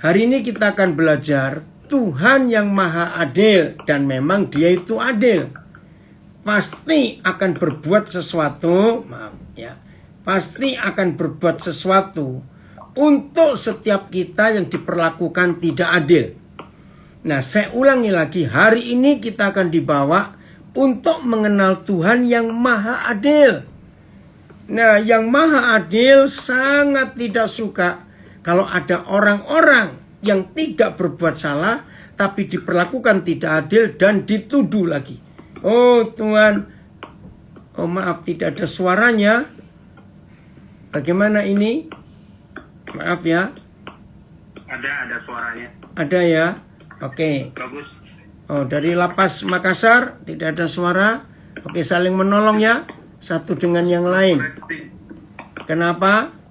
Hari ini kita akan belajar Tuhan yang maha adil, dan memang dia itu adil. Pasti akan berbuat sesuatu, pasti akan berbuat sesuatu untuk setiap kita yang diperlakukan tidak adil. Nah, saya ulangi lagi, hari ini kita akan dibawa untuk mengenal Tuhan yang maha adil. Nah, yang maha adil sangat tidak suka kalau ada orang-orang yang tidak berbuat salah, tapi diperlakukan tidak adil dan dituduh lagi. Oh Tuhan, oh maaf tidak ada suaranya. Bagaimana ini? Maaf ya. Ada suaranya. Ada ya? Oke. Bagus. Oh, dari Lapas Makassar tidak ada suara. Oke, saling menolong ya, satu dengan yang lain. Kenapa?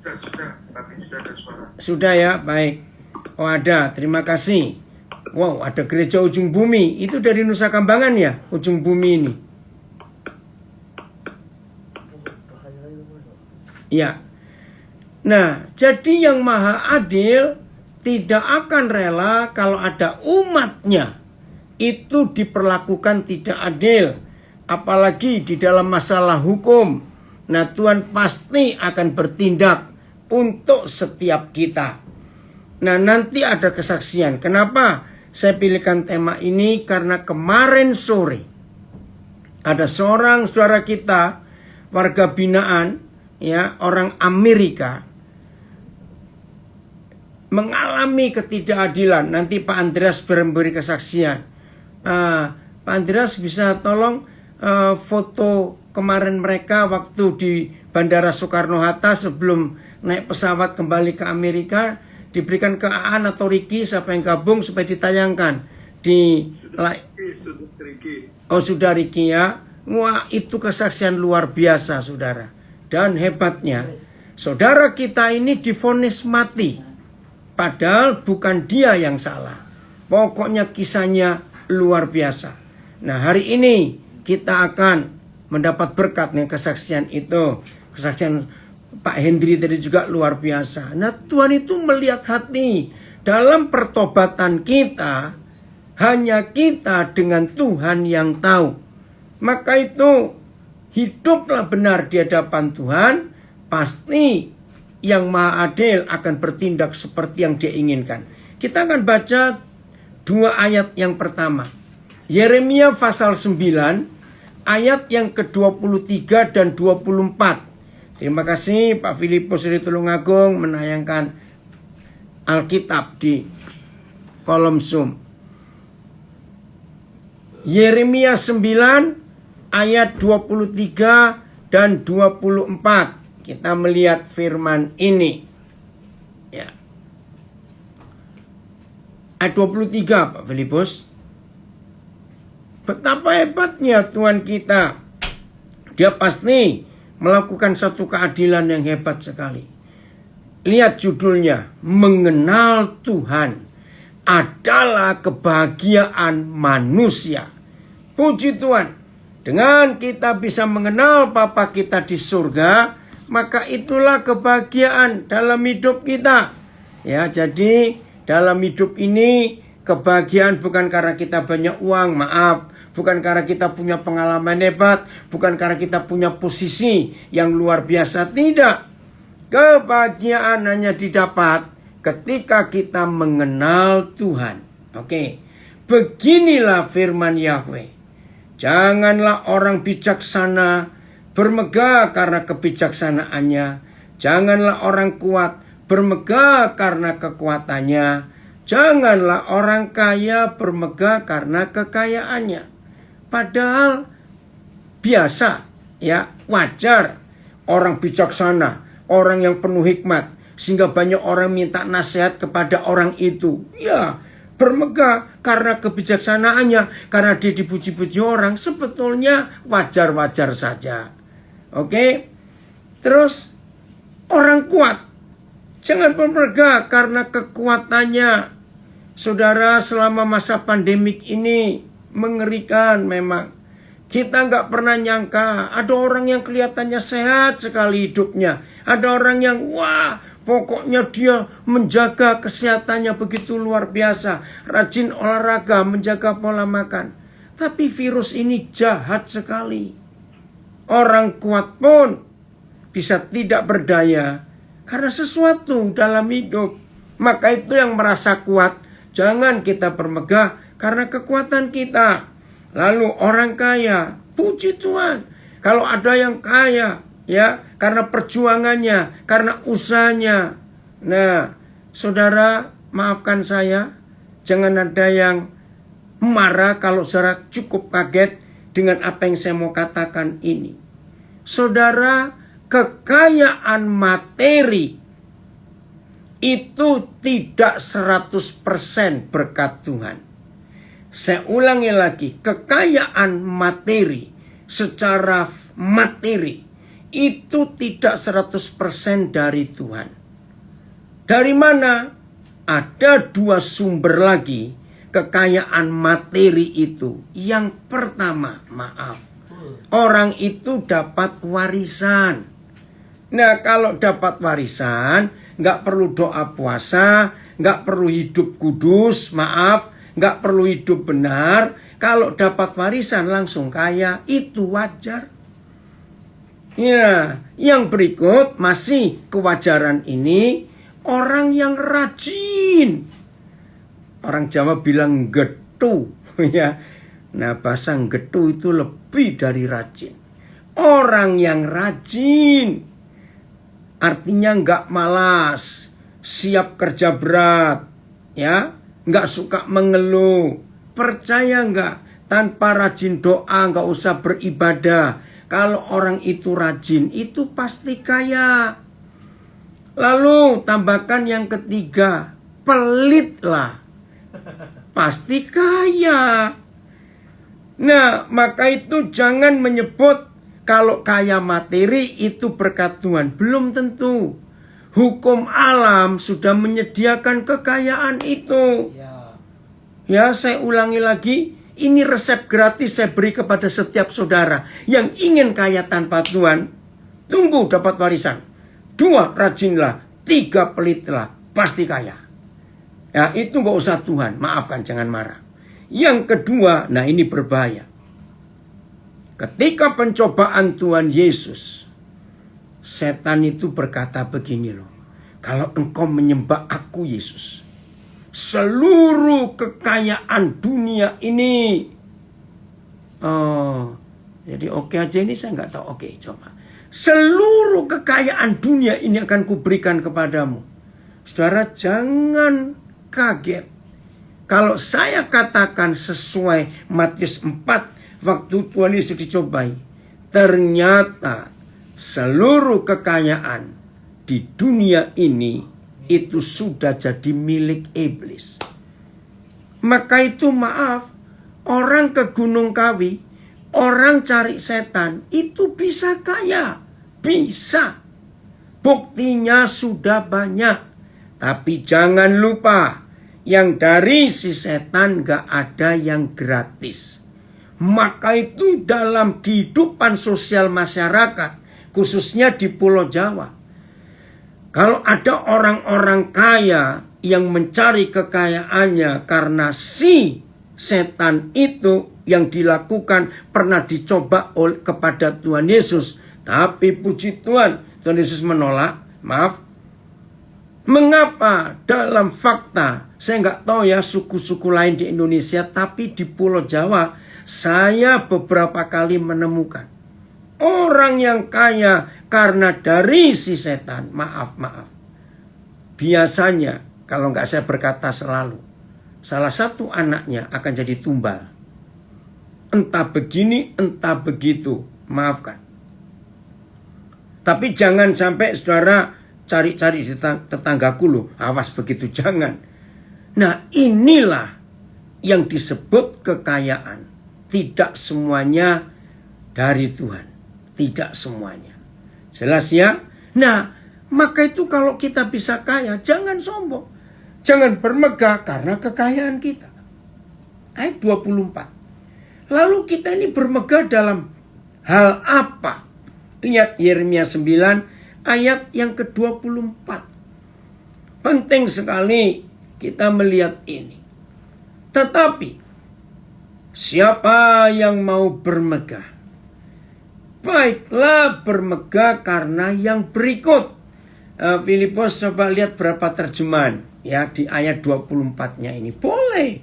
Sudah, tapi sudah ada suara. Sudah ya, baik. Oh ada, terima kasih. Wow, ada gereja Ujung Bumi. Itu dari Nusa Kambangan ya, Ujung Bumi ini. Ya. Nah, jadi yang maha adil tidak akan rela kalau ada umatnya itu diperlakukan tidak adil. Apalagi di dalam masalah hukum. Nah, Tuhan pasti akan bertindak untuk setiap kita. Nah, nanti ada kesaksian. Kenapa saya pilihkan tema ini? Karena kemarin sore ada seorang saudara kita, warga binaan, ya, orang Amerika, mengalami ketidakadilan. Nanti Pak Andreas memberi kesaksian. Pak Andreas bisa tolong foto kemarin mereka waktu di Bandara Soekarno-Hatta sebelum naik pesawat kembali ke Amerika, diberikan ke Aan atau Riki, siapa yang gabung supaya ditayangkan di Oh sudah Riki ya. Wah, itu kesaksian luar biasa saudara. Dan hebatnya, saudara kita ini divonis mati, padahal bukan dia yang salah. Pokoknya kisahnya luar biasa. Nah, hari ini kita akan mendapat berkat dengan kesaksian itu. Kesaksian Pak Hendri tadi juga luar biasa. Nah, Tuhan itu melihat hati. Dalam pertobatan kita, hanya kita dengan Tuhan yang tahu. Maka itu, hiduplah benar di hadapan Tuhan, pasti yang maha adil akan bertindak seperti yang dia inginkan. Kita akan baca dua ayat yang pertama. Yeremia pasal 9, ayat yang ke-23 dan 24. Terima kasih Pak Filipus dari Tulungagung menayangkan Alkitab di kolom Zoom. Yeremia 9 ayat 23 dan 24. Kita melihat firman ini. Ya. Ayat 23 Pak Filipus. Betapa hebatnya Tuhan kita. Dia pasti melakukan satu keadilan yang hebat sekali. Lihat judulnya, mengenal Tuhan adalah kebahagiaan manusia. Puji Tuhan, dengan kita bisa mengenal Bapa kita di surga, maka itulah kebahagiaan dalam hidup kita. Ya, jadi dalam hidup ini kebahagiaan bukan karena kita banyak uang, maaf. Bukan karena kita punya pengalaman hebat, bukan karena kita punya posisi yang luar biasa, tidak. Kebahagiaan hanya didapat ketika kita mengenal Tuhan. Oke, beginilah firman Yahweh. Janganlah orang bijaksana bermegah karena kebijaksanaannya. Janganlah orang kuat bermegah karena kekuatannya. Janganlah orang kaya bermegah karena kekayaannya. Padahal biasa, ya, wajar orang bijaksana, orang yang penuh hikmat, sehingga banyak orang minta nasihat kepada orang itu. Ya, bermegah karena kebijaksanaannya, karena dia dipuji-puji orang, sebetulnya wajar-wajar saja. Oke? Terus orang kuat, jangan bermegah karena kekuatannya. Saudara, selama masa pandemik ini mengerikan memang. Kita nggak pernah nyangka ada orang yang kelihatannya sehat sekali hidupnya. Ada orang yang wah Pokoknya dia menjaga kesehatannya begitu luar biasa. Rajin olahraga, menjaga pola makan. Tapi virus ini jahat sekali. Orang kuat pun bisa tidak berdaya karena sesuatu dalam hidup. Maka itu yang merasa kuat, jangan kita bermegah karena kekuatan kita. Lalu orang kaya, puji Tuhan. Kalau ada yang kaya, ya, karena perjuangannya, karena usahanya. Nah, saudara, maafkan saya, jangan ada yang marah kalau saudara cukup kaget dengan apa yang saya mau katakan ini. Saudara, kekayaan materi itu tidak 100% berkat Tuhan. Saya ulangi lagi, kekayaan materi secara materi itu tidak 100% dari Tuhan. Dari mana? Ada dua sumber lagi kekayaan materi itu. Yang pertama, orang itu dapat warisan. Nah, kalau dapat warisan, nggak perlu doa puasa, nggak perlu hidup kudus, nggak perlu hidup benar. Kalau dapat warisan langsung kaya, itu wajar. Ya, yang berikut masih kewajaran ini, orang yang rajin. Orang Jawa bilang getu, ya. Nah, bahasa getu itu lebih dari rajin. Orang yang rajin, artinya nggak malas, siap kerja berat, ya, nggak suka mengeluh. Percaya nggak? Tanpa rajin doa, nggak usah beribadah. Kalau orang itu rajin, itu pasti kaya. Lalu tambahkan yang ketiga, pelitlah, pasti kaya. Nah, maka itu jangan menyebut kalau kaya materi itu berkat Tuhan. Belum tentu. Hukum alam sudah menyediakan kekayaan itu. Ya, saya ulangi lagi. Ini resep gratis saya beri kepada setiap saudara yang ingin kaya tanpa Tuhan. Tunggu dapat warisan. 2, rajinlah. 3, pelitlah. Pasti kaya. Ya, itu gak usah Tuhan. Maafkan, jangan marah. Yang kedua, nah ini berbahaya. Ketika pencobaan Tuhan Yesus, setan itu berkata begini loh. Kalau engkau menyembah aku Yesus, seluruh kekayaan dunia ini. Oh, jadi oke aja ini saya nggak tahu. Oke, coba. Seluruh kekayaan dunia ini akan kuberikan kepadamu. Saudara, jangan kaget. Kalau saya katakan sesuai Matius 4, waktu Tuhan Yesus dicobai, ternyata seluruh kekayaan di dunia ini itu sudah jadi milik iblis. Maka itu maaf, orang ke Gunung Kawi, orang cari setan, itu bisa kaya. Bisa. Buktinya sudah banyak. Tapi jangan lupa, yang dari si setan gak ada yang gratis. Maka itu dalam kehidupan sosial masyarakat, khususnya di Pulau Jawa, kalau ada orang-orang kaya yang mencari kekayaannya karena si setan itu yang dilakukan pernah dicoba kepada Tuhan Yesus, tapi puji Tuhan, Tuhan Yesus menolak. Maaf. Mengapa? Dalam fakta, saya nggak tahu ya suku-suku lain di Indonesia, tapi di Pulau Jawa saya beberapa kali menemukan orang yang kaya karena dari si setan. Maaf. Biasanya, kalau nggak saya berkata selalu, salah satu anaknya akan jadi tumbal. Entah begini, entah begitu. Maafkan. Tapi jangan sampai saudara cari-cari di tetanggaku loh. Awas begitu, jangan. Nah, inilah yang disebut kekayaan. Tidak semuanya dari Tuhan. Tidak semuanya. Jelas ya? Nah, maka itu kalau kita bisa kaya, jangan sombong. Jangan bermegah karena kekayaan kita. Ayat 24. Lalu kita ini bermegah dalam hal apa? Lihat Yeremia 9 ayat yang ke-24. Penting sekali kita melihat ini. Tetapi siapa yang mau bermegah, baiklah bermegah karena yang berikut. Filipus coba lihat berapa terjemahan ya di ayat 24-nya ini. Boleh.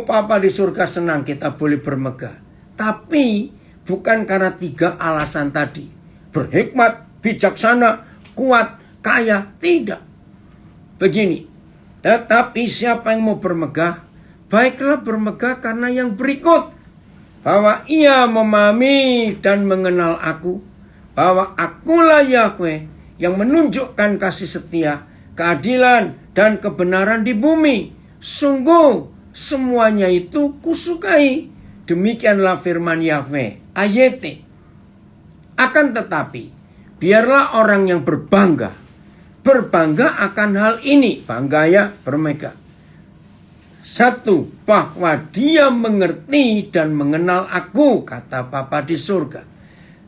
Papa di surga senang kita boleh bermegah. Tapi bukan karena 3 alasan tadi. Berhikmat, bijaksana, kuat, kaya. Tidak. Begini. Tetapi siapa yang mau bermegah, baiklah bermegah karena yang berikut. Bahwa ia memahami dan mengenal aku. Bahwa akulah Yahweh yang menunjukkan kasih setia, keadilan, dan kebenaran di bumi. Sungguh semuanya itu kusukai. Demikianlah firman Yahweh. Ayat. Akan tetapi, biarlah orang yang berbangga akan hal ini. Bangga ya, bermegah. 1, bahwa dia mengerti dan mengenal aku, kata Bapa di surga.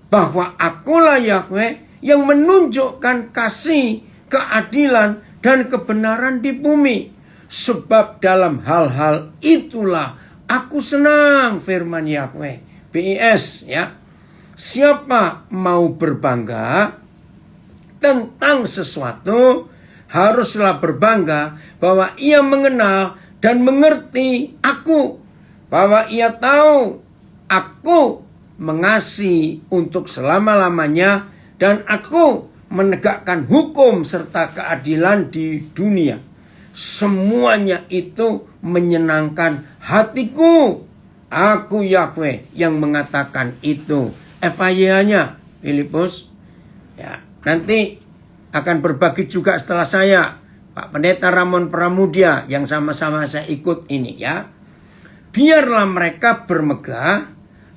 Bahwa akulah Yahweh yang menunjukkan kasih, keadilan, dan kebenaran di bumi. Sebab dalam hal-hal itulah aku senang, firman Yahweh. BIS ya. Siapa mau berbangga tentang sesuatu, haruslah berbangga bahwa ia mengenal dan mengerti aku. Bahwa ia tahu aku mengasihi untuk selama-lamanya. Dan aku menegakkan hukum serta keadilan di dunia. Semuanya itu menyenangkan hatiku. Aku Yahweh yang mengatakan itu. FIA-nya Filipus. Ya, nanti akan berbagi juga setelah saya. Pak Pendeta Ramon Pramudia yang sama-sama saya ikut ini ya. Biarlah mereka bermegah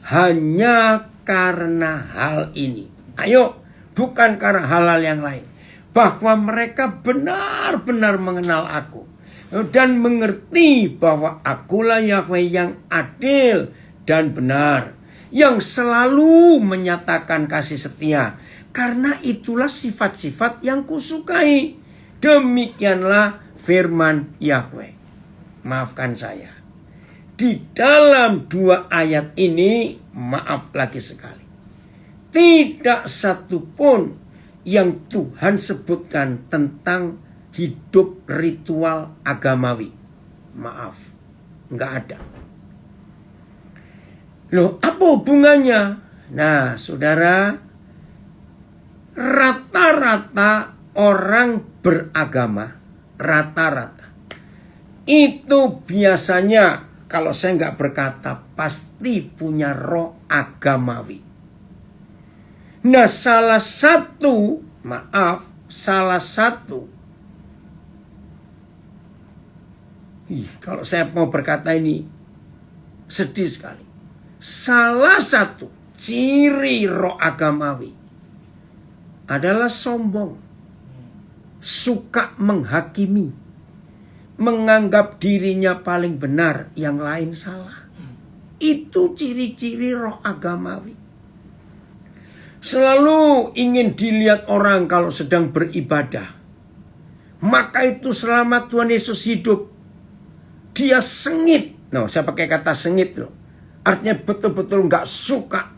hanya karena hal ini. Ayo. Bukan karena hal-hal yang lain. Bahwa mereka benar-benar mengenal aku. Dan mengerti bahwa akulah Yahweh yang adil dan benar. Yang selalu menyatakan kasih setia. Karena itulah sifat-sifat yang kusukai. Demikianlah firman Yahweh. Maafkan saya. Di dalam 2 ayat ini, maaf lagi sekali. Tidak satu pun yang Tuhan sebutkan tentang hidup ritual agamawi. Maaf, nggak ada. Loh, apa hubungannya? Nah, saudara, rata-rata orang beragama, rata-rata, itu biasanya, kalau saya nggak berkata, pasti punya roh agamawi. Nah, salah satu kalau saya mau berkata ini sedih sekali. Salah satu ciri roh agamawi adalah sombong, suka menghakimi, menganggap dirinya paling benar, yang lain salah. Itu ciri-ciri roh agamawi. Selalu ingin dilihat orang kalau sedang beribadah. Maka itu selama Tuhan Yesus hidup, dia sengit. Nah, saya pakai kata sengit loh. Artinya betul-betul gak suka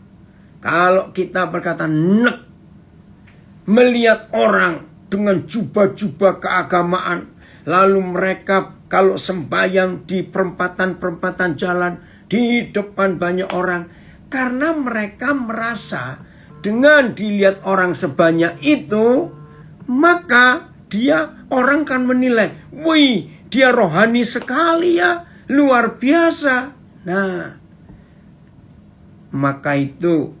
kalau kita berkata nek. Melihat orang dengan jubah-jubah keagamaan. Lalu mereka kalau sembahyang di perempatan-perempatan jalan, di depan banyak orang. Karena mereka merasa dengan dilihat orang sebanyak itu, maka orang kan menilai, wih, dia rohani sekali ya, luar biasa. Nah, maka itu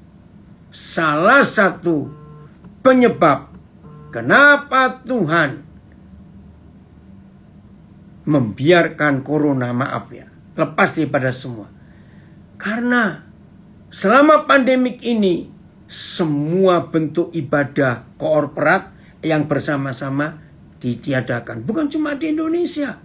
salah satu penyebab kenapa Tuhan membiarkan corona, maaf ya, lepas daripada semua. Karena selama pandemik ini, semua bentuk ibadah korporat yang bersama-sama ditiadakan. Bukan cuma di Indonesia,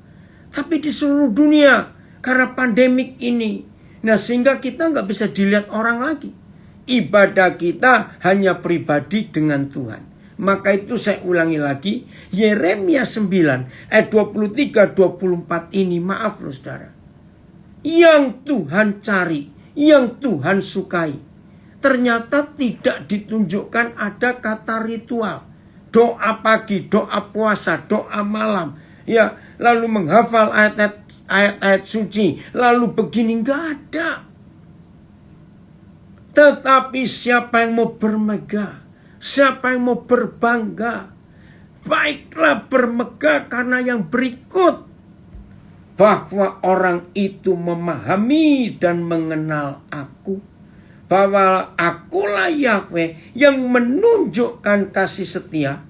tapi di seluruh dunia. Karena pandemik ini. Nah, sehingga kita nggak bisa dilihat orang lagi. Ibadah kita hanya pribadi dengan Tuhan. Maka itu saya ulangi lagi, Yeremia 9 ayat 23-24 ini, maaf loh saudara, yang Tuhan cari, yang Tuhan sukai, ternyata tidak ditunjukkan ada kata ritual. Doa pagi, doa puasa, doa malam, ya, lalu menghafal ayat-ayat suci, lalu begini, nggak ada. Tetapi siapa yang mau bermegah, siapa yang mau berbangga, baiklah bermegah karena yang berikut, bahwa orang itu memahami dan mengenal aku, bahwa akulah Yahweh yang menunjukkan kasih setia,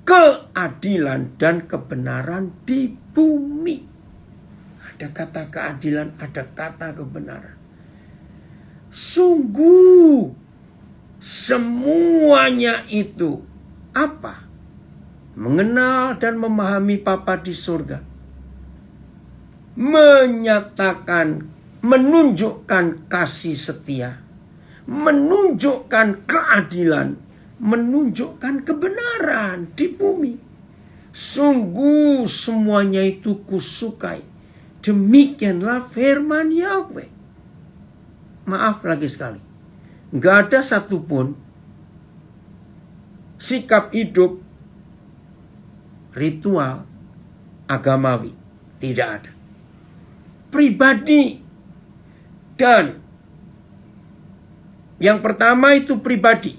keadilan dan kebenaran di bumi. Ada kata keadilan, ada kata kebenaran. Sungguh semuanya itu apa? Mengenal dan memahami Bapa di surga. Menyatakan, menunjukkan kasih setia, menunjukkan keadilan, menunjukkan kebenaran di bumi. Sungguh semuanya itu kusukai. Demikianlah firman Yahweh. Maaf lagi sekali, nggak ada satupun sikap hidup ritual agamawi, tidak ada. Pribadi, dan yang pertama itu pribadi,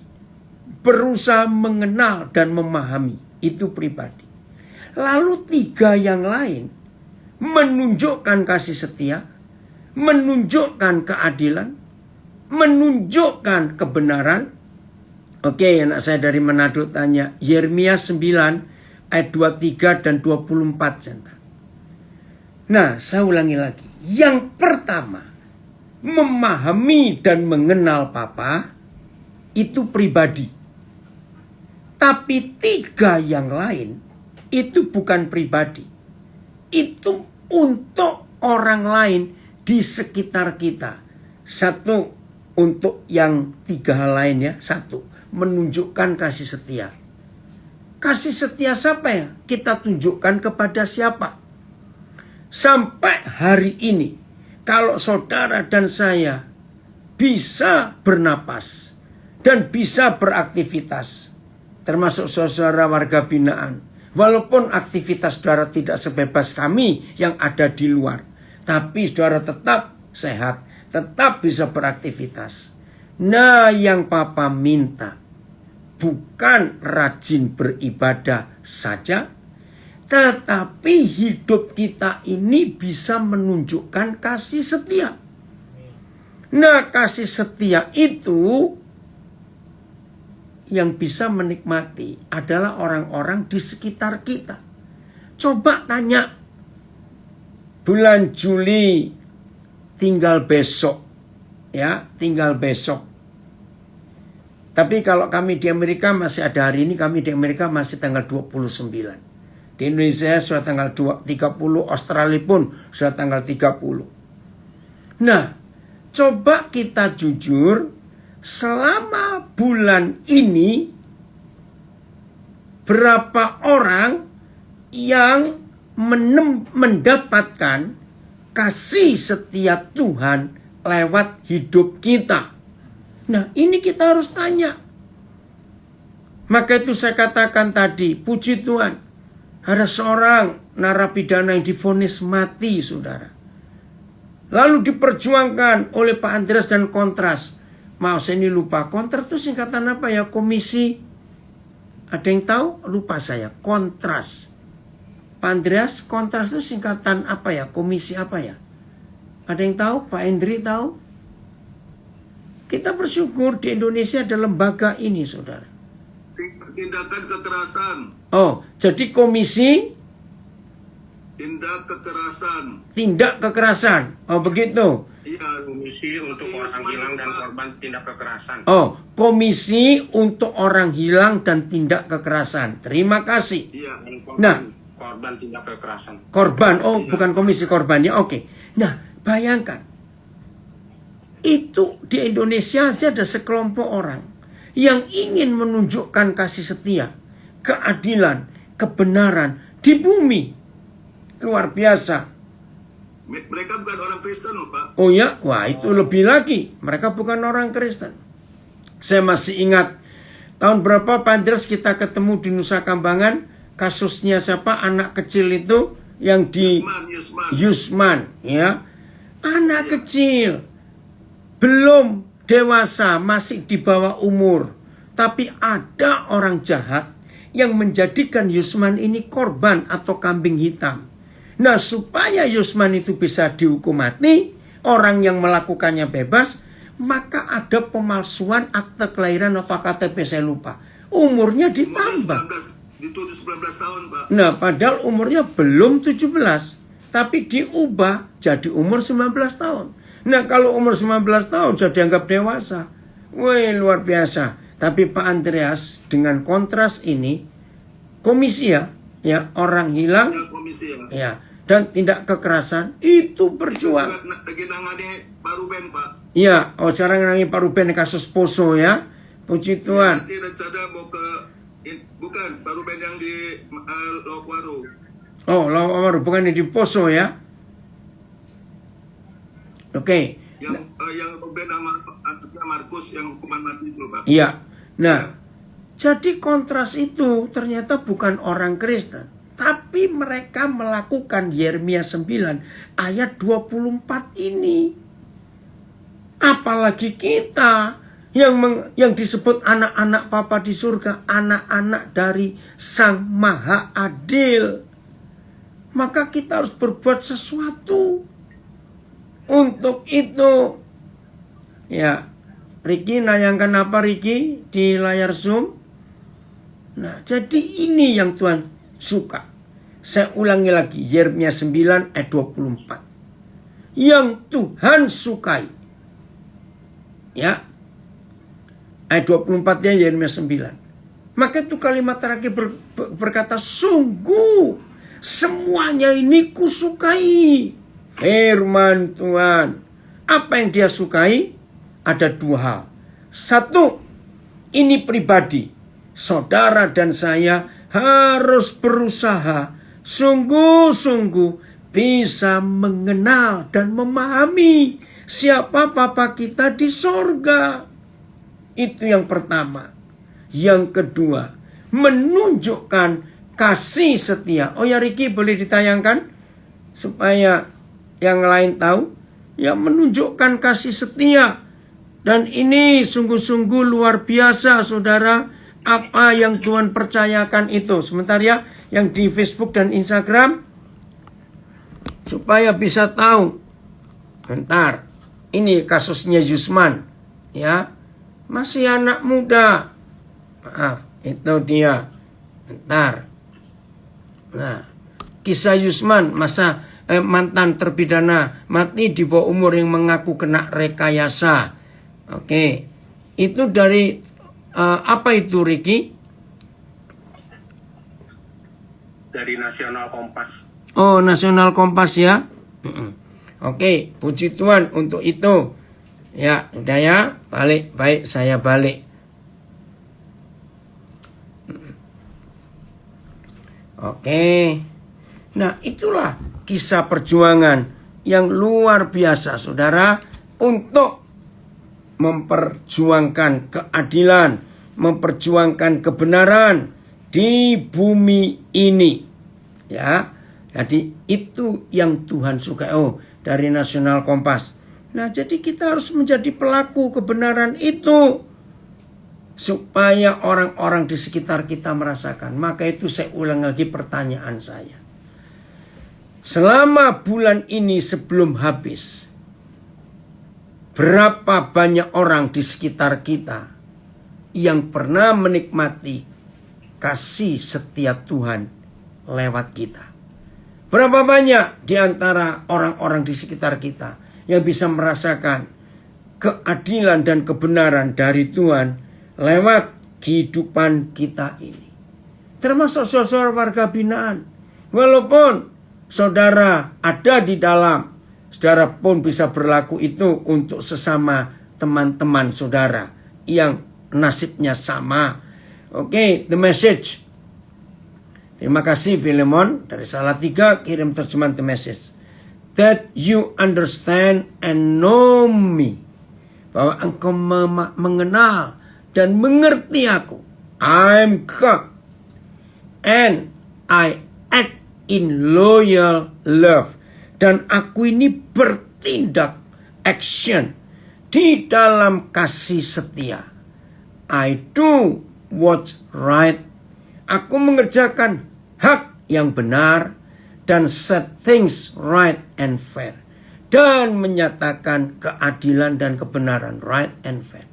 berusaha mengenal dan memahami, itu pribadi. Lalu tiga yang lain, menunjukkan kasih setia, menunjukkan keadilan, menunjukkan kebenaran. Oke, anak saya dari Manado tanya, Yeremia 9 ayat 23 dan 24 cinta. Nah, saya ulangi lagi. Yang pertama, memahami dan mengenal Bapa, itu pribadi. Tapi tiga yang lain, itu bukan pribadi. Itu untuk orang lain di sekitar kita. Satu, untuk yang tiga hal lain ya. Satu, menunjukkan kasih setia. Kasih setia siapa ya? Kita tunjukkan kepada siapa? Sampai hari ini, kalau saudara dan saya bisa bernapas dan bisa beraktivitas, termasuk saudara warga binaan, walaupun aktivitas saudara tidak sebebas kami yang ada di luar, tapi saudara tetap sehat, tetap bisa beraktivitas. Nah, yang Papa minta bukan rajin beribadah saja, tetapi hidup kita ini bisa menunjukkan kasih setia. Nah, kasih setia itu yang bisa menikmati adalah orang-orang di sekitar kita. Coba tanya, bulan Juli tinggal besok, ya, tinggal besok. Tapi kalau kami di Amerika masih ada hari ini, kami di Amerika masih tanggal 29. Di Indonesia sudah tanggal 30, Australia pun sudah tanggal 30. Nah, coba kita jujur, selama bulan ini, berapa orang yang mendapatkan kasih setia Tuhan lewat hidup kita? Nah, ini kita harus tanya. Maka itu saya katakan tadi, puji Tuhan, ada seorang narapidana yang divonis mati, saudara. Lalu diperjuangkan oleh Pak Andreas dan Kontras. Maaf, saya ini lupa. Kontras itu singkatan apa ya? Komisi. Ada yang tahu? Lupa saya. Kontras. Pak Andreas, Kontras itu singkatan apa ya? Komisi apa ya? Ada yang tahu? Pak Hendri tahu? Kita bersyukur di Indonesia ada lembaga ini, saudara. Tindakan kekerasan. Oh, jadi komisi tindak kekerasan. Oh, begitu. Iya, Komisi untuk orang hilang dan korban tindak kekerasan. Oh, komisi untuk orang hilang dan tindak kekerasan. Terima kasih. Iya. Nah, Korban tindak kekerasan. korban. Oh, bukan komisi korban ya. Oke. Nah, bayangkan. Itu di Indonesia aja ada sekelompok orang yang ingin menunjukkan kasih setia. keadilan, kebenaran di bumi. Luar biasa. Mereka bukan orang Kristen loh, Pak. Oh ya, wah itu lebih lagi. Mereka bukan orang Kristen. Saya masih ingat tahun berapa Pak Andreas kita ketemu di Nusa Kambangan, kasusnya siapa? Anak kecil itu yang di Yusman, ya. Anak kecil, belum dewasa, masih di bawah umur. Tapi ada orang jahat yang menjadikan Yusman ini korban atau kambing hitam. Nah, supaya Yusman itu bisa dihukum mati, orang yang melakukannya bebas, maka ada pemalsuan akte kelahiran atau KTP, saya lupa. Umurnya ditambah. Ditulis 19 tahun, Pak. Nah, padahal umurnya belum 17, tapi diubah jadi umur 19 tahun. Nah, kalau umur 19 tahun sudah dianggap dewasa. Wih, luar biasa. Tapi Pak Andreas, dengan kontras ini, komisi ya, orang hilang, ya, dan tindak kekerasan itu berjuang. Lagi nangani Pak Ruben, Pak. Iya, sekarang nangani Pak Ruben kasus Poso ya. Puji Tuhan. Nanti rencana mau ke bukan Pak Ruben yang di Lokwaru. Oh, Lokwaru bukan di Poso ya. Oke. Yang Ruben sama anaknya Markus yang hukuman mati itu, Pak. Iya. Nah, jadi kontras itu ternyata bukan orang Kristen. Tapi mereka melakukan Yeremia 9 ayat 24 ini. Apalagi kita yang disebut anak-anak Papa di surga, anak-anak dari Sang Maha Adil. Maka kita harus berbuat sesuatu. Untuk itu, ya, Ricky nayangkan apa Ricky di layar Zoom? Nah, jadi ini yang Tuhan suka. Saya ulangi lagi, Yeremia 9 ayat 24. Yang Tuhan sukai. Ya. Ayat 24-nya Yeremia 9. Maka itu kalimat terakhir berkata, sungguh semuanya ini kusukai. Firman Tuhan. Apa yang dia sukai? Ada dua hal. Satu, ini pribadi. Saudara dan saya harus berusaha sungguh-sungguh bisa mengenal dan memahami siapa Papa kita di sorga. Itu yang pertama. Yang kedua, menunjukkan kasih setia. Oh ya Ricky, boleh ditayangkan? Supaya yang lain tahu. Ya, menunjukkan kasih setia. Dan ini sungguh-sungguh luar biasa, saudara. Apa yang Tuhan percayakan itu. Sebentar ya, yang di Facebook dan Instagram. Supaya bisa tahu. Bentar. Ini kasusnya Yusman. Ya. Masih anak muda. Maaf, itu dia. Bentar. Nah, kisah Yusman, mantan terpidana mati di bawah umur yang mengaku kena rekayasa. Oke. Itu dari apa itu Ricky? Dari Nasional Kompas. Oh, Nasional Kompas ya. Oke, puji Tuhan untuk itu. Ya, udah ya. Balik, baik saya balik. Oke. Nah, itulah kisah perjuangan yang luar biasa, saudara, untuk memperjuangkan keadilan, memperjuangkan kebenaran di bumi ini. Ya, jadi itu yang Tuhan suka. Oh, dari Nasional Kompas. Nah, jadi kita harus menjadi pelaku kebenaran itu. Supaya orang-orang di sekitar kita merasakan. Maka itu saya ulang lagi pertanyaan saya. Selama bulan ini sebelum habis, berapa banyak orang di sekitar kita yang pernah menikmati kasih setia Tuhan lewat kita? Berapa banyak di antara orang-orang di sekitar kita yang bisa merasakan keadilan dan kebenaran dari Tuhan lewat kehidupan kita ini? Termasuk saudara warga binaan. Walaupun saudara ada di dalam, saudara pun bisa berlaku itu untuk sesama teman-teman saudara yang nasibnya sama. Oke, the message Terima kasih Filemon dari Salatiga kirim terjemahan The Message. That you understand and know me. Bahwa engkau mengenal dan mengerti aku. I'm God. And I act in loyal love. Dan aku ini bertindak action di dalam kasih setia. I do what's right. Aku mengerjakan hak yang benar dan set things right and fair. Dan menyatakan keadilan dan kebenaran, right and fair.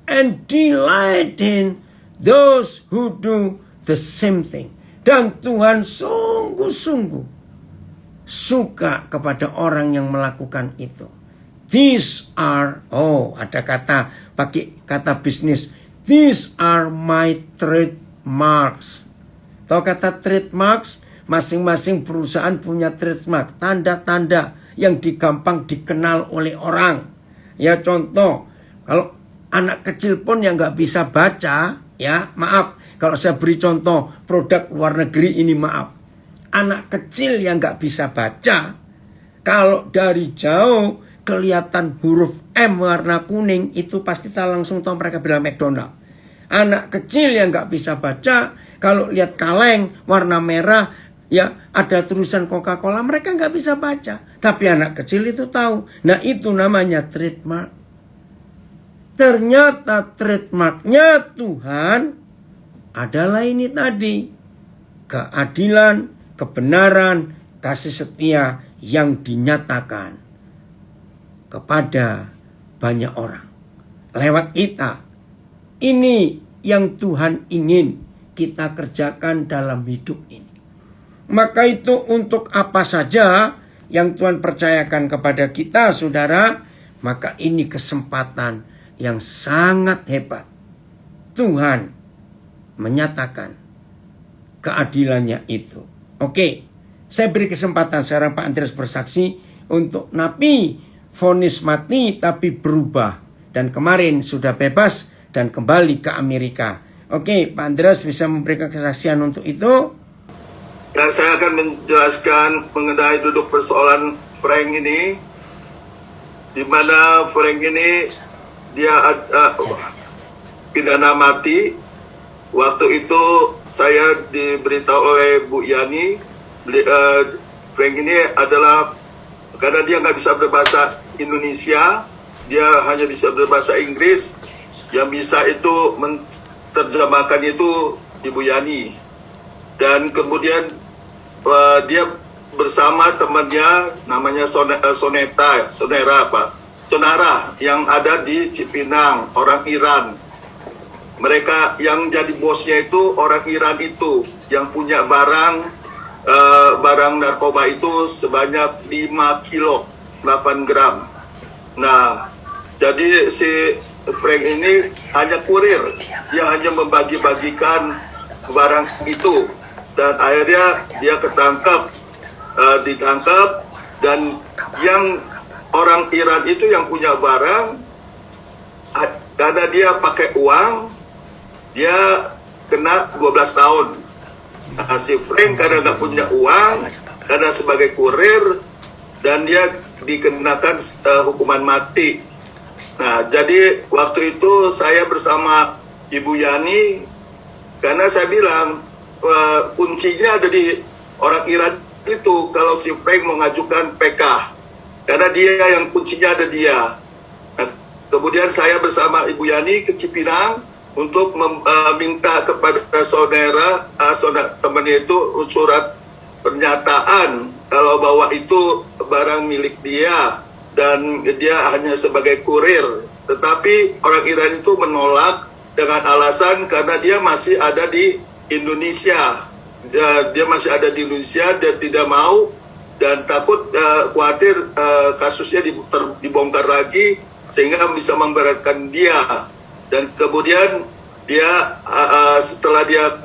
And delight in those who do the same thing. Dan Tuhan sungguh-sungguh suka kepada orang yang melakukan itu. These are, ada kata, pakai kata bisnis. These are my trademarks. Tahu kata trademarks? Masing-masing perusahaan punya trademark. Tanda-tanda yang gampang dikenal oleh orang. Ya contoh, kalau anak kecil pun yang nggak bisa baca, ya maaf. Kalau saya beri contoh produk luar negeri ini maaf. Anak kecil yang nggak bisa baca, kalau dari jauh kelihatan huruf M warna kuning, itu pasti kita langsung tahu mereka bilang McDonald. Anak kecil yang nggak bisa baca, kalau lihat kaleng warna merah, ya ada tulisan Coca-Cola, mereka nggak bisa baca. Tapi anak kecil itu tahu. Nah itu namanya trademark. Ternyata trademarknya Tuhan adalah ini tadi. Keadilan, kebenaran, kasih setia yang dinyatakan kepada banyak orang. Lewat kita. Ini yang Tuhan ingin kita kerjakan dalam hidup ini. Maka itu untuk apa saja yang Tuhan percayakan kepada kita, saudara, maka ini kesempatan yang sangat hebat. Tuhan menyatakan keadilannya itu. Oke, saya beri kesempatan sekarang Pak Andreas bersaksi untuk napi vonis mati tapi berubah. Dan kemarin sudah bebas dan kembali ke Amerika. Oke, Pak Andreas bisa memberikan kesaksian untuk itu. Dan saya akan menjelaskan mengenai duduk persoalan Frank ini, di mana Frank ini dia pidana mati. Waktu itu saya diberitahu oleh Bu Yani, Frank ini adalah karena dia nggak bisa berbahasa Indonesia, dia hanya bisa berbahasa Inggris. Yang bisa itu menerjemahkan itu Ibu Yani. Dan kemudian dia bersama temannya namanya Sonara yang ada di Cipinang, orang Iran. Mereka yang jadi bosnya itu orang Iran itu yang punya barang narkoba itu sebanyak 5 kilo 8 gram. Nah, jadi si Frank ini hanya kurir, dia hanya membagi-bagikan barang itu, dan akhirnya dia ditangkap, dan yang orang Iran itu yang punya barang, karena dia pakai uang, dia kena 12 tahun. Nah, si Frank karena nggak punya uang, karena sebagai kurir, dan dia dikenakan hukuman mati. Nah, jadi waktu itu saya bersama Ibu Yani, karena saya bilang kuncinya ada di orang Iran itu kalau si Frank mau ngajukan PK, karena dia yang kuncinya ada dia. Nah, kemudian saya bersama Ibu Yani ke Cipinang untuk meminta kepada saudara temannya itu surat pernyataan kalau bahwa itu barang milik dia dan dia hanya sebagai kurir. Tetapi orang Iran itu menolak dengan alasan karena dia masih ada di Indonesia. Dia masih ada di Indonesia dan tidak mau dan takut khawatir kasusnya dibongkar lagi sehingga bisa memberatkan dia. Dan kemudian dia setelah dia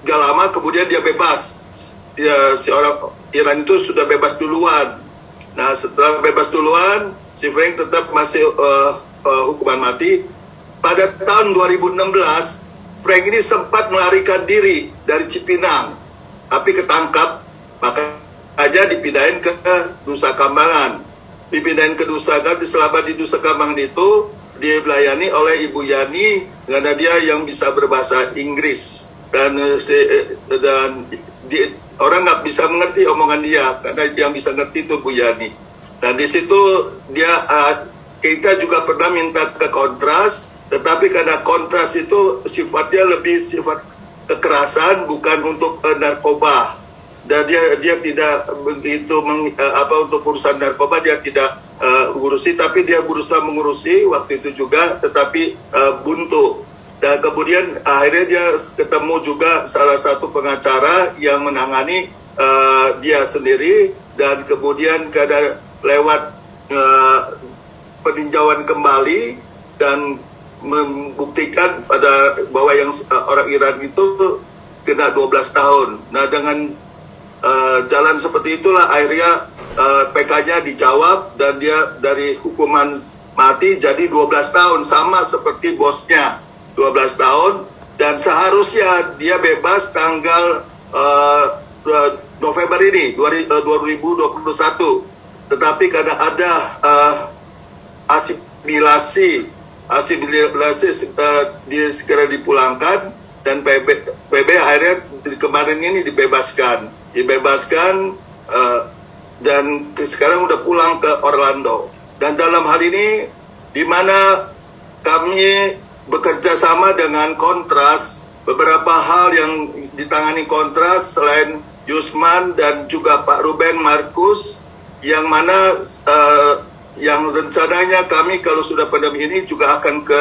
gak lama kemudian dia bebas. Si orang Iran itu sudah bebas duluan. Nah, setelah bebas duluan, si Frank tetap masih hukuman mati. Pada tahun 2016, Frank ini sempat melarikan diri dari Cipinang, tapi ketangkap, makanya dipindahin ke Nusa Kambangan. Dipindahin ke Nusa Kambangan, selama di Nusa Kambangan itu dilayani oleh Ibu Yani, karena dia yang bisa berbahasa Inggris, dan orang nggak bisa mengerti omongan dia, karena yang bisa ngerti itu Bu Yani. Dan di situ dia kita juga pernah minta ke kontras, tetapi karena kontras itu sifatnya lebih sifat kekerasan, bukan untuk narkoba. Dan dia tidak begitu untuk urusan narkoba dia tidak ngurusi, tapi dia berusaha mengurusi waktu itu juga, tetapi buntu. Dan kemudian akhirnya dia ketemu juga salah satu pengacara yang menangani dia sendiri, dan kemudian kada lewat peninjauan kembali dan membuktikan bahwa yang orang Iran itu kena 12 tahun. Nah, dengan jalan seperti itulah akhirnya PK-nya dijawab, dan dia dari hukuman mati jadi 12 tahun, sama seperti bosnya 12 tahun, dan seharusnya dia bebas tanggal November ini 2021, tetapi karena ada asimilasi dia segera dipulangkan, dan PB akhirnya kemarin ini dibebaskan, dan sekarang udah pulang ke Orlando. Dan dalam hal ini, di mana kami bekerja sama dengan Kontras, beberapa hal yang ditangani Kontras selain Yusman dan juga Pak Ruben Markus, yang mana yang rencananya kami kalau sudah pandemi ini juga akan ke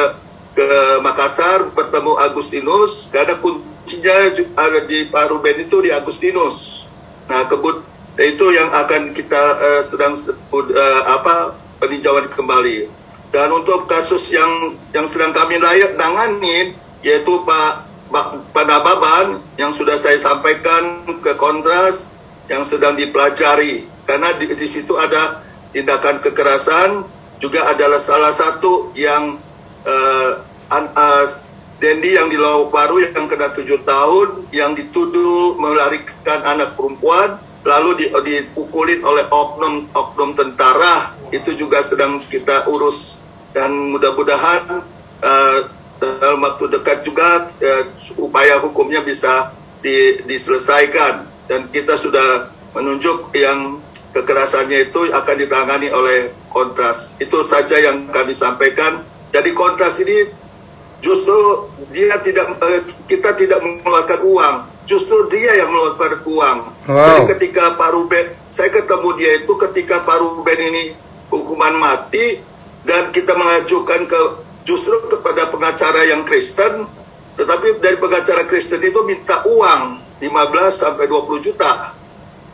Makassar bertemu Agustinus, karena kuncinya ada di Pak Ruben itu di Agustinus. Nah, itu yang akan kita sedang peninjauan kembali. Dan untuk kasus yang sedang kami tangani, yaitu Pak Nababan, yang sudah saya sampaikan ke Kontras, yang sedang dipelajari, karena di situ ada tindakan kekerasan, juga adalah salah satu yang Dendi yang di Loak Baru yang kena 7 tahun, yang dituduh melarikan anak perempuan, lalu dipukulin oleh oknum tentara, itu juga sedang kita urus, dan mudah-mudahan dalam waktu dekat juga upaya hukumnya bisa diselesaikan, dan kita sudah menunjuk yang kekerasannya itu akan ditangani oleh Kontras. Itu saja yang kami sampaikan. Jadi Kontras ini justru kita tidak mengeluarkan uang, justru dia yang mengeluarkan uang. Jadi ketika Pak Ruben, saya ketemu dia itu ketika Pak Ruben ini hukuman mati, dan kita mengajukan justru kepada pengacara yang Kristen, tetapi dari pengacara Kristen itu minta uang 15-20 juta.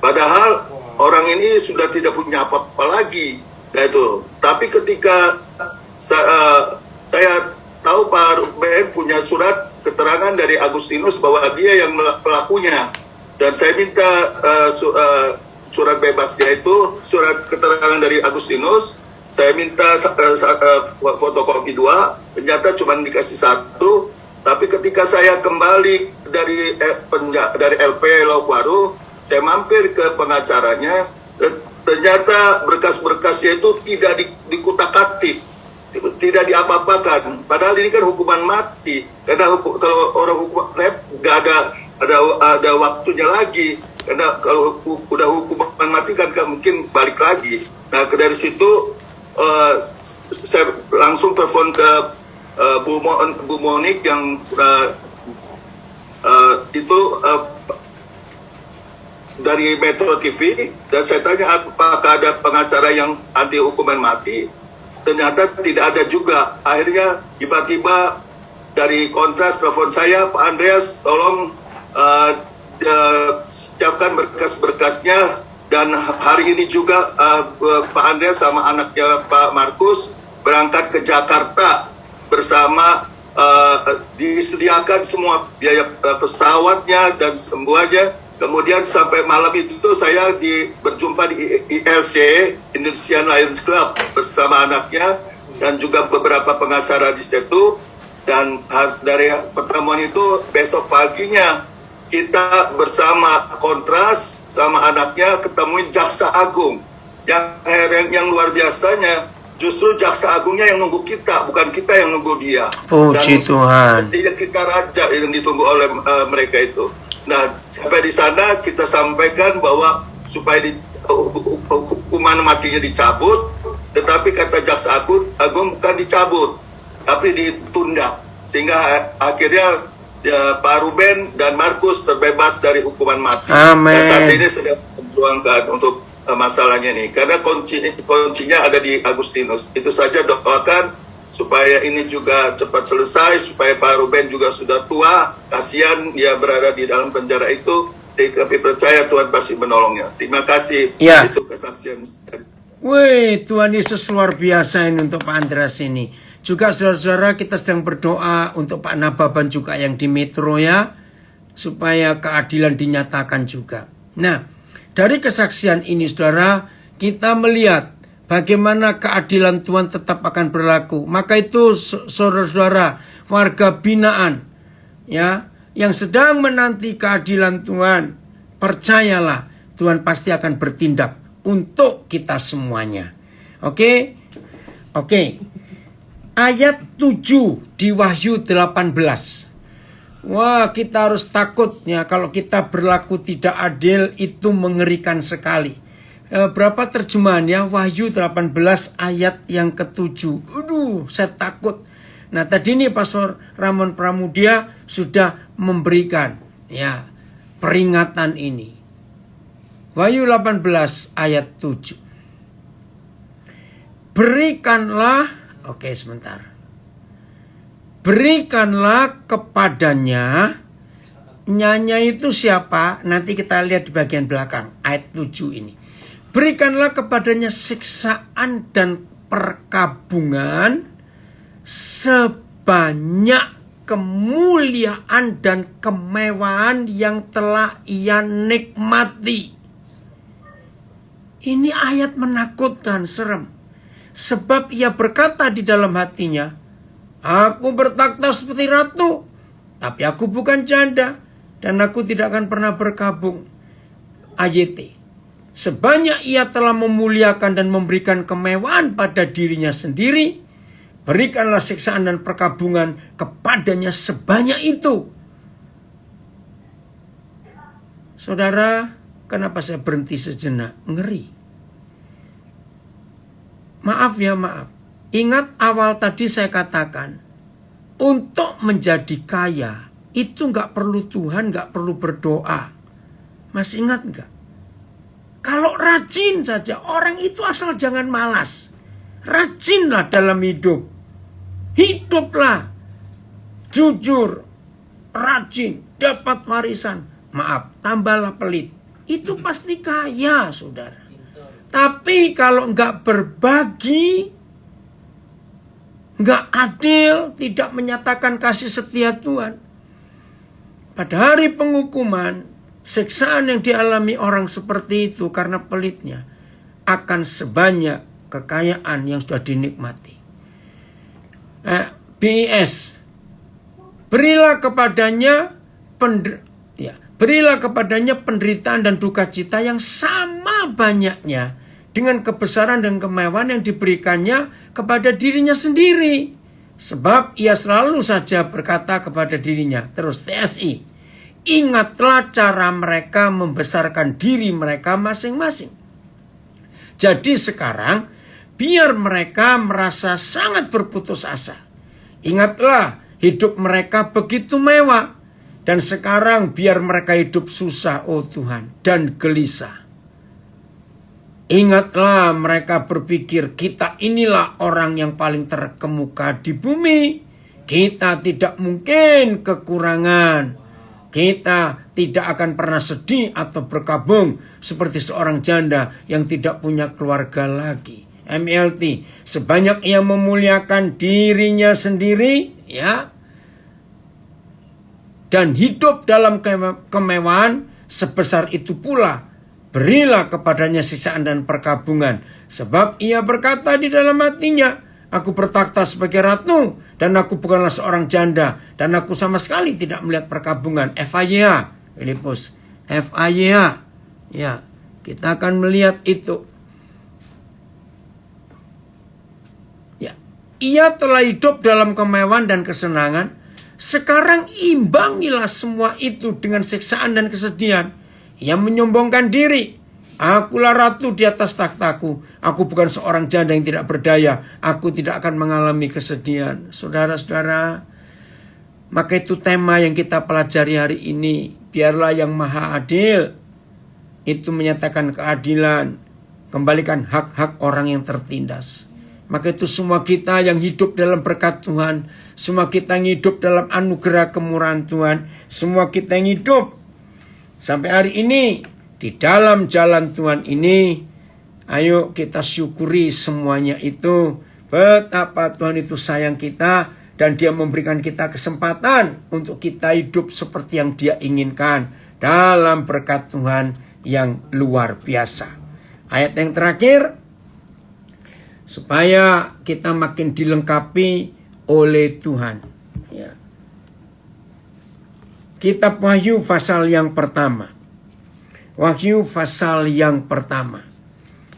Padahal orang ini sudah tidak punya apa-apa lagi. Itu. Tapi ketika saya tahu Pak Ruben punya surat keterangan dari Agustinus bahwa dia yang pelakunya, dan saya minta surat bebasnya itu, surat keterangan dari Agustinus, saya minta fotokopi 2, ternyata cuma dikasih 1. Tapi ketika saya kembali dari LP Loak Baru, saya mampir ke pengacaranya, ternyata berkas-berkasnya itu tidak dikutak-atik, tidak diapa-apakan. Padahal ini kan hukuman mati. Karena kalau orang hukuman nggak ada waktunya lagi. Karena kalau udah hukuman mati kan nggak mungkin balik lagi. Nah, dari situ saya langsung telepon ke Bu Monik yang dari Metro TV, dan saya tanya apakah ada pengacara yang anti hukuman mati. Ternyata tidak ada juga. Akhirnya tiba-tiba dari Kontras telepon saya, Pak Andreas, tolong siapkan berkas-berkasnya. Dan hari ini juga Pak Andreas sama anaknya Pak Markus berangkat ke Jakarta bersama, disediakan semua biaya pesawatnya dan semuanya. Kemudian sampai malam itu saya berjumpa di ILC, Indonesian Lions Club, bersama anaknya dan juga beberapa pengacara di situ. Dan dari pertemuan itu besok paginya kita bersama Kontras sama anaknya ketemuin Jaksa Agung. Yang luar biasanya justru Jaksa Agungnya yang nunggu kita, bukan kita yang nunggu dia. Puji Tuhan. Dia kita raja yang ditunggu oleh mereka itu. Nah, sampai di sana kita sampaikan bahwa supaya hukuman matinya dicabut, tetapi kata Jaksa Agung bukan dicabut, tapi ditunda. Sehingga akhirnya Pak Ruben dan Markus terbebas dari hukuman mati. Amin. Dan saat ini sedang memperjuangkan untuk masalahnya ini, karena kuncinya ada di Agustinus. Itu saja, doakan supaya ini juga cepat selesai, supaya Pak Ruben juga sudah tua, kasihan dia berada di dalam penjara itu, tapi percaya Tuhan pasti menolongnya. Terima kasih. Ya. Itu kesaksian. Wih, Tuhan Yesus luar biasa ini untuk Pak Andreas ini. Juga saudara-saudara, kita sedang berdoa untuk Pak Nababan juga yang di Metro ya, supaya keadilan dinyatakan juga. Nah, dari kesaksian ini saudara, kita melihat bagaimana keadilan Tuhan tetap akan berlaku. Maka itu saudara-saudara, warga binaan ya, yang sedang menanti keadilan Tuhan, percayalah Tuhan pasti akan bertindak untuk kita semuanya. Oke? Ayat 7 di Wahyu 18. Wah, kita harus takutnya kalau kita berlaku tidak adil, itu mengerikan sekali. Berapa terjemahan ya? Wahyu 18 ayat yang ke-7. Aduh, saya takut. Nah, tadi ini Pastor Ramon Pramudia sudah memberikan ya peringatan ini. Wahyu 18 ayat 7. Berikanlah kepadanya. Nyanya itu siapa? Nanti kita lihat di bagian belakang ayat 7 ini. Berikanlah kepadanya siksaan dan perkabungan sebanyak kemuliaan dan kemewahan yang telah ia nikmati. Ini ayat menakutkan, serem. Sebab ia berkata di dalam hatinya, aku bertakhta seperti ratu, tapi aku bukan janda, dan aku tidak akan pernah berkabung. AYT. Sebanyak ia telah memuliakan dan memberikan kemewahan pada dirinya sendiri, berikanlah siksaan dan perkabungan kepadanya sebanyak itu. Saudara, kenapa saya berhenti sejenak? Ngeri. Maaf. Ingat awal tadi saya katakan, untuk menjadi kaya, itu nggak perlu Tuhan, nggak perlu berdoa. Masih ingat nggak? Kalau rajin saja, orang itu asal jangan malas. Rajinlah dalam hidup. Hiduplah jujur, rajin, dapat warisan. Maaf, tambahlah pelit. Itu pasti kaya, saudara. Tapi kalau nggak berbagi, nggak adil, tidak menyatakan kasih setia Tuhan, pada hari penghukuman, siksaan yang dialami orang seperti itu karena pelitnya akan sebanyak kekayaan yang sudah dinikmati. BIS, berilah kepadanya penderitaan dan duka cita yang sama banyaknya dengan kebesaran dan kemewahan yang diberikannya kepada dirinya sendiri. Sebab ia selalu saja berkata kepada dirinya, terus TSI, ingatlah cara mereka membesarkan diri mereka masing-masing. Jadi sekarang, biar mereka merasa sangat berputus asa. Ingatlah, hidup mereka begitu mewah. Dan sekarang biar mereka hidup susah, oh Tuhan, dan gelisah. Ingatlah mereka berpikir kita inilah orang yang paling terkemuka di bumi. Kita tidak mungkin kekurangan. Kita tidak akan pernah sedih atau berkabung seperti seorang janda yang tidak punya keluarga lagi. MLT, sebanyak ia memuliakan dirinya sendiri, ya, dan hidup dalam kemewahan, sebesar itu pula berilah kepadanya siksaan dan perkabungan. Sebab ia berkata di dalam hatinya, aku bertakhta sebagai ratu, dan aku bukanlah seorang janda, dan aku sama sekali tidak melihat perkabungan. FYA, Filipus, FAYH. Ya, kita akan melihat itu. Ya, ia telah hidup dalam kemewahan dan kesenangan. Sekarang imbangilah semua itu dengan siksaan dan kesedihan. Ia menyombongkan diri. Akulah ratu di atas takhtaku. Aku bukan seorang janda yang tidak berdaya. Aku tidak akan mengalami kesedihan. Saudara-saudara, maka itu tema yang kita pelajari hari ini. Biarlah yang maha adil itu menyatakan keadilan. Kembalikan hak-hak orang yang tertindas. Maka itu semua kita yang hidup dalam berkat Tuhan. Semua kita yang hidup dalam anugerah kemurahan Tuhan. Semua kita yang hidup sampai hari ini di dalam jalan Tuhan ini, ayo kita syukuri semuanya itu. Betapa Tuhan itu sayang kita dan Dia memberikan kita kesempatan untuk kita hidup seperti yang Dia inginkan dalam berkat Tuhan yang luar biasa. Ayat yang terakhir, supaya kita makin dilengkapi oleh Tuhan. Ya. Kitab Wahyu pasal yang pertama. Wahyu pasal yang pertama.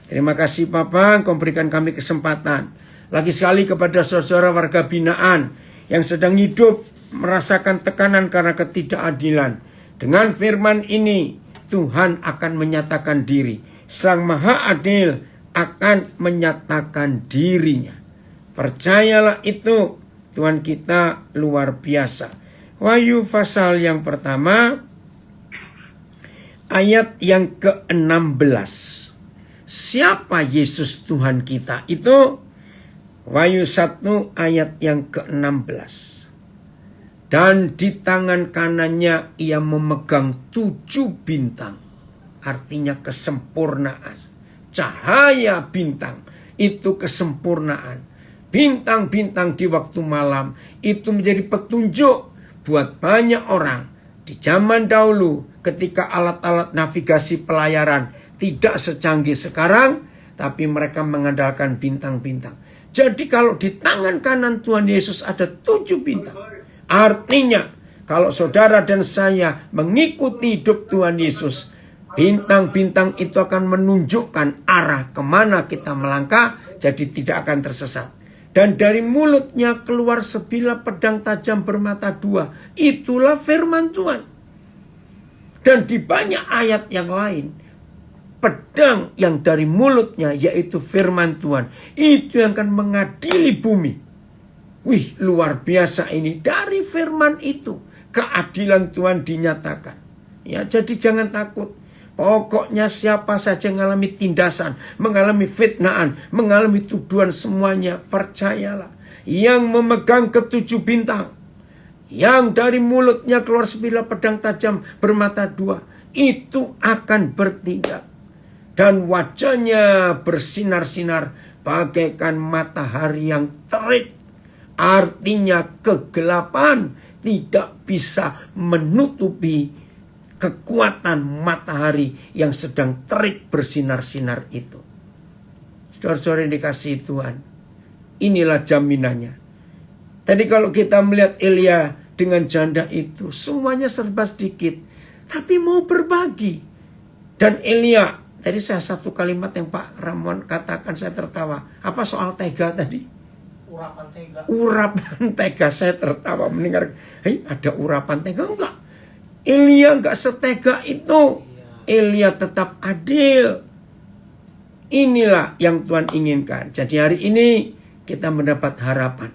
Terima kasih Bapak, Engkau berikan kami kesempatan. Lagi sekali kepada saudara warga binaan yang sedang hidup merasakan tekanan karena ketidakadilan. Dengan firman ini, Tuhan akan menyatakan diri. Sang Maha Adil akan menyatakan dirinya. Percayalah itu, Tuhan kita luar biasa. Wahyu pasal yang pertama, ayat yang ke-16. Siapa Yesus Tuhan kita? Itu Wahyu 1 ayat yang ke-16. Dan di tangan kanannya ia memegang 7 bintang. Artinya kesempurnaan. Cahaya bintang itu kesempurnaan. Bintang-bintang di waktu malam itu menjadi petunjuk buat banyak orang. Di zaman dahulu ketika alat-alat navigasi pelayaran tidak secanggih sekarang, tapi mereka mengandalkan bintang-bintang. Jadi kalau di tangan kanan Tuhan Yesus ada 7 bintang. Artinya kalau saudara dan saya mengikuti hidup Tuhan Yesus, bintang-bintang itu akan menunjukkan arah kemana kita melangkah, jadi tidak akan tersesat. Dan dari mulutnya keluar sebilah pedang tajam bermata 2. Itulah firman Tuhan. Dan di banyak ayat yang lain, pedang yang dari mulutnya yaitu firman Tuhan. Itu yang akan mengadili bumi. Wih, luar biasa ini. Dari firman itu, keadilan Tuhan dinyatakan. Ya, jadi jangan takut. Pokoknya siapa saja yang mengalami tindasan, mengalami fitnaan, mengalami tuduhan semuanya, percayalah. Yang memegang ke-7 bintang, yang dari mulutnya keluar sebilah pedang tajam bermata 2, itu akan bertindak. Dan wajahnya bersinar-sinar bagaikan matahari yang terik. Artinya kegelapan tidak bisa menutupi kekuatan matahari yang sedang terik bersinar-sinar itu. Saudara-saudara yang dikasihi Tuhan, inilah jaminannya. Tadi kalau kita melihat Elia dengan janda itu, semuanya serba sedikit, tapi mau berbagi. Dan Elia, tadi saya satu kalimat yang Pak Ramon katakan, saya tertawa. Apa soal tega tadi? Urapan tega. Urapan tega, saya tertawa mendengar, hei ada urapan tega, enggak. Elia enggak setega itu. Elia tetap adil. Inilah yang Tuhan inginkan. Jadi hari ini kita mendapat harapan.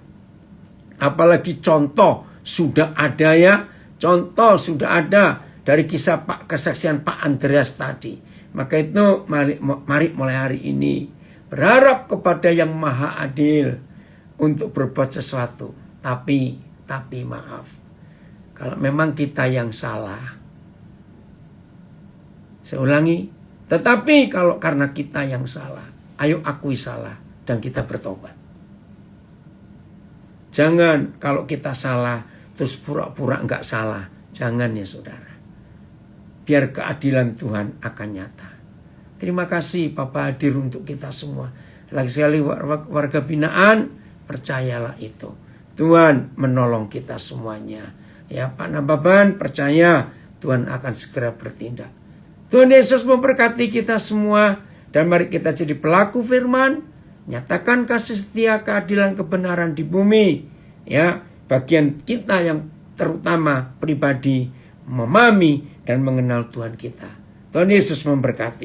Apalagi contoh sudah ada ya. Contoh sudah ada dari kisah kesaksian Pak Andreas tadi. Maka itu mari mulai hari ini berharap kepada yang maha adil untuk berbuat sesuatu. Tapi maaf. Kalau memang kita yang salah. Saya ulangi. Tetapi kalau karena kita yang salah, ayo akui salah dan kita bertobat. Jangan kalau kita salah terus pura-pura enggak salah. Jangan ya saudara. Biar keadilan Tuhan akan nyata. Terima kasih Bapak hadir untuk kita semua. Lagi sekali warga binaan, percayalah itu. Tuhan menolong kita semuanya. Ya Pak Nababan, percaya Tuhan akan segera bertindak. Tuhan Yesus memberkati kita semua. Dan mari kita jadi pelaku firman, nyatakan kasih setia, keadilan, kebenaran di bumi. Ya, bagian kita yang terutama pribadi memahami dan mengenal Tuhan kita. Tuhan Yesus memberkati.